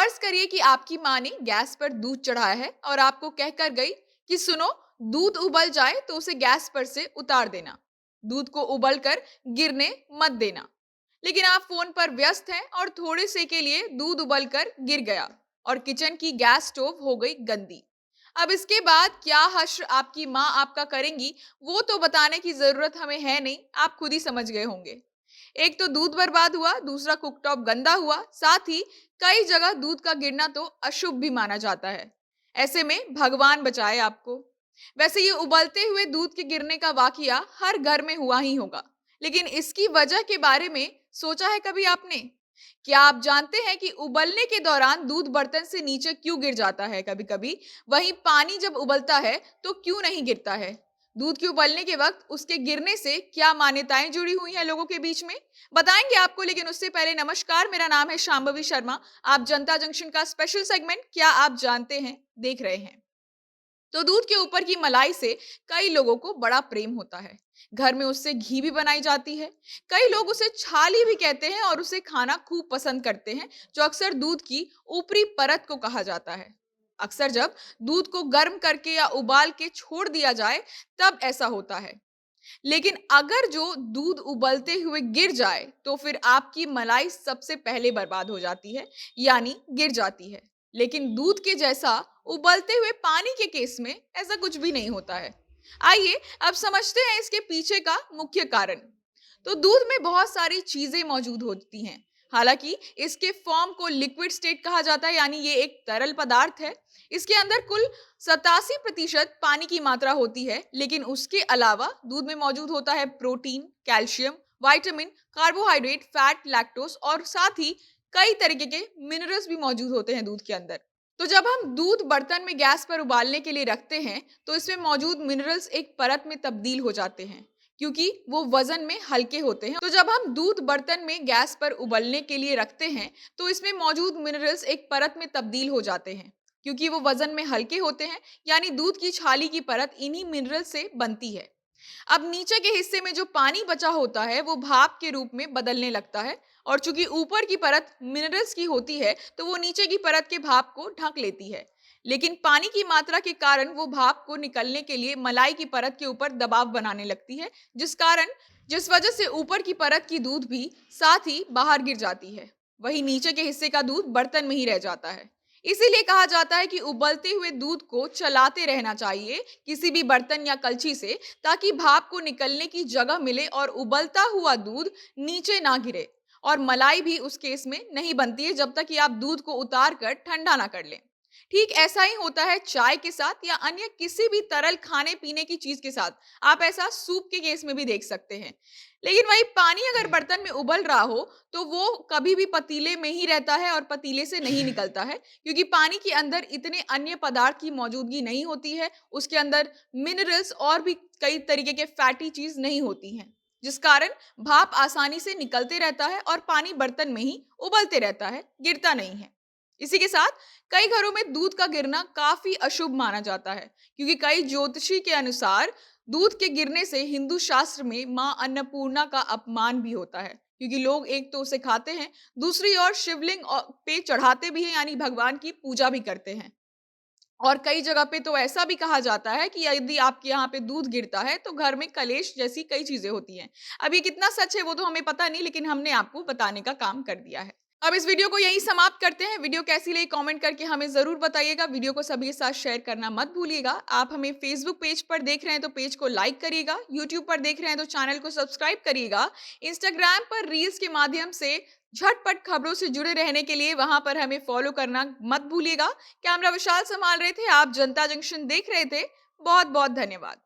फर्ज करिए कि आपकी माँ ने गैस पर दूध चढ़ाया है और आपको कहकर गई कि सुनो, दूध उबल जाए तो उसे गैस पर से उतार देना। दूध को उबल कर गिरने मत देना। लेकिन आप फोन पर व्यस्त हैं और थोड़े से के लिए दूध उबल कर गिर गया और किचन की गैस स्टोव हो गई गंदी। अब इसके बाद क्या हश्र आपकी माँ आपका करेंगी, वो तो बताने की जरूरत हमें है नहीं, आप खुद ही समझ गए होंगे। एक तो दूध बर्बाद हुआ, दूसरा कुकटॉप गंदा हुआ, साथ ही कई जगह दूध का गिरना तो अशुभ भी माना जाता है। ऐसे में भगवान बचाए आपको। वैसे ये उबलते हुए दूध के गिरने का वाकया हर घर में हुआ ही होगा, लेकिन इसकी वजह के बारे में सोचा है कभी आपने? क्या आप जानते हैं कि उबलने के दौरान दूध बर्तन से नीचे क्यों गिर जाता है कभी कभी, वहीं पानी जब उबलता है तो क्यों नहीं गिरता है? दूध के उबलने के वक्त उसके गिरने से क्या मान्यताएं जुड़ी हुई हैं लोगों के बीच में, बताएंगे आपको। लेकिन उससे पहले नमस्कार, मेरा नाम है शांभवी शर्मा। आप जनता जंक्शन का स्पेशल सेगमेंट क्या आप जानते हैं देख रहे हैं। तो दूध के ऊपर की मलाई से कई लोगों को बड़ा प्रेम होता है। घर में उससे घी भी बनाई जाती है। कई लोग उसे छाली भी कहते हैं और उसे खाना खूब पसंद करते हैं, जो अक्सर दूध की ऊपरी परत को कहा जाता है। अक्सर जब दूध को गर्म करके या उबाल के छोड़ दिया जाए तब ऐसा होता है। लेकिन अगर जो दूध उबलते हुए गिर जाए तो फिर आपकी मलाई सबसे पहले बर्बाद हो जाती है, यानी गिर जाती है। लेकिन दूध के जैसा उबलते हुए पानी के केस में ऐसा कुछ भी नहीं होता है। आइए अब समझते हैं इसके पीछे का मुख्य कारण। तो दूध में बहुत सारी चीजें मौजूद होती हैं। हालांकि इसके फॉर्म को लिक्विड स्टेट कहा जाता है, यानी ये एक तरल पदार्थ है। इसके अंदर कुल 87% पानी की मात्रा होती है, लेकिन उसके अलावा दूध में मौजूद होता है protein, calcium, vitamin, carbohydrate, fat, lactose और साथ ही कई तरीके के मिनरल्स भी मौजूद होते हैं दूध के अंदर। तो जब हम दूध बर्तन में गैस पर उबालने के लिए रखते हैं तो इसमें मौजूद मिनरल्स एक परत में तब्दील हो जाते हैं, क्योंकि वो वजन में हल्के होते हैं। तो जब हम दूध बर्तन में गैस पर उबलने के लिए रखते हैं तो इसमें मौजूद मिनरल्स एक परत में तब्दील हो जाते हैं, क्योंकि वो वजन में हल्के होते हैं। यानी दूध की छाली की परत इन्हीं मिनरल से बनती है। अब नीचे के हिस्से में जो पानी बचा होता है वो भाप के रूप में बदलने लगता है, और चूंकि ऊपर की परत मिनरल्स की होती है तो वो नीचे की परत के भाप को ढक लेती है। लेकिन पानी की मात्रा के कारण वो भाप को निकलने के लिए मलाई की परत के ऊपर दबाव बनाने लगती है, जिस वजह से ऊपर की परत की दूध भी साथ ही बाहर गिर जाती है। वही नीचे के हिस्से का दूध बर्तन में ही रह जाता है। इसीलिए कहा जाता है कि उबलते हुए दूध को चलाते रहना चाहिए किसी भी बर्तन या कलछी से, ताकि भाप को निकलने की जगह मिले और उबलता हुआ दूध नीचे ना गिरे। और मलाई भी उस केस में नहीं बनती है जब तक कि आप दूध को उतार कर ठंडा ना कर लें। ठीक ऐसा ही होता है चाय के साथ या अन्य किसी भी तरल खाने पीने की चीज के साथ। आप ऐसा सूप के केस में भी देख सकते हैं। लेकिन वही पानी अगर बर्तन में उबल रहा हो तो वो कभी भी पतीले में ही रहता है और पतीले से नहीं निकलता है, क्योंकि पानी के अंदर इतने अन्य पदार्थ की मौजूदगी नहीं होती है। उसके अंदर मिनरल्स और भी कई तरीके के फैटी चीज नहीं होती हैं, जिस कारण भाप आसानी से निकलते रहता है और पानी बर्तन में ही उबलते रहता है, गिरता नहीं है। इसी के साथ कई घरों में दूध का गिरना काफी अशुभ माना जाता है, क्योंकि कई ज्योतिषी के अनुसार दूध के गिरने से हिंदू शास्त्र में मां अन्नपूर्णा का अपमान भी होता है, क्योंकि लोग एक तो उसे खाते हैं, दूसरी ओर शिवलिंग पे चढ़ाते भी हैं, यानी भगवान की पूजा भी करते हैं। और कई जगह पे तो ऐसा भी कहा जाता है कि यदि आपके यहाँ पे दूध गिरता है तो घर में कलेश जैसी कई चीजें होती हैं। अब ये कितना सच है वो तो हमें पता नहीं, लेकिन हमने आपको बताने का काम कर दिया है। अब इस वीडियो को यहीं समाप्त करते हैं। वीडियो कैसी लगी कमेंट करके हमें जरूर बताइएगा। वीडियो को सभी के साथ शेयर करना मत भूलिएगा। आप हमें फेसबुक पेज पर देख रहे हैं तो पेज को लाइक करिएगा, यूट्यूब पर देख रहे हैं तो चैनल को सब्सक्राइब करिएगा, इंस्टाग्राम पर रील्स के माध्यम से झटपट खबरों से जुड़े रहने के लिए वहां पर हमें फॉलो करना मत भूलिएगा। कैमरा विशाल संभाल रहे थे, आप जनता जंक्शन देख रहे थे। बहुत बहुत धन्यवाद।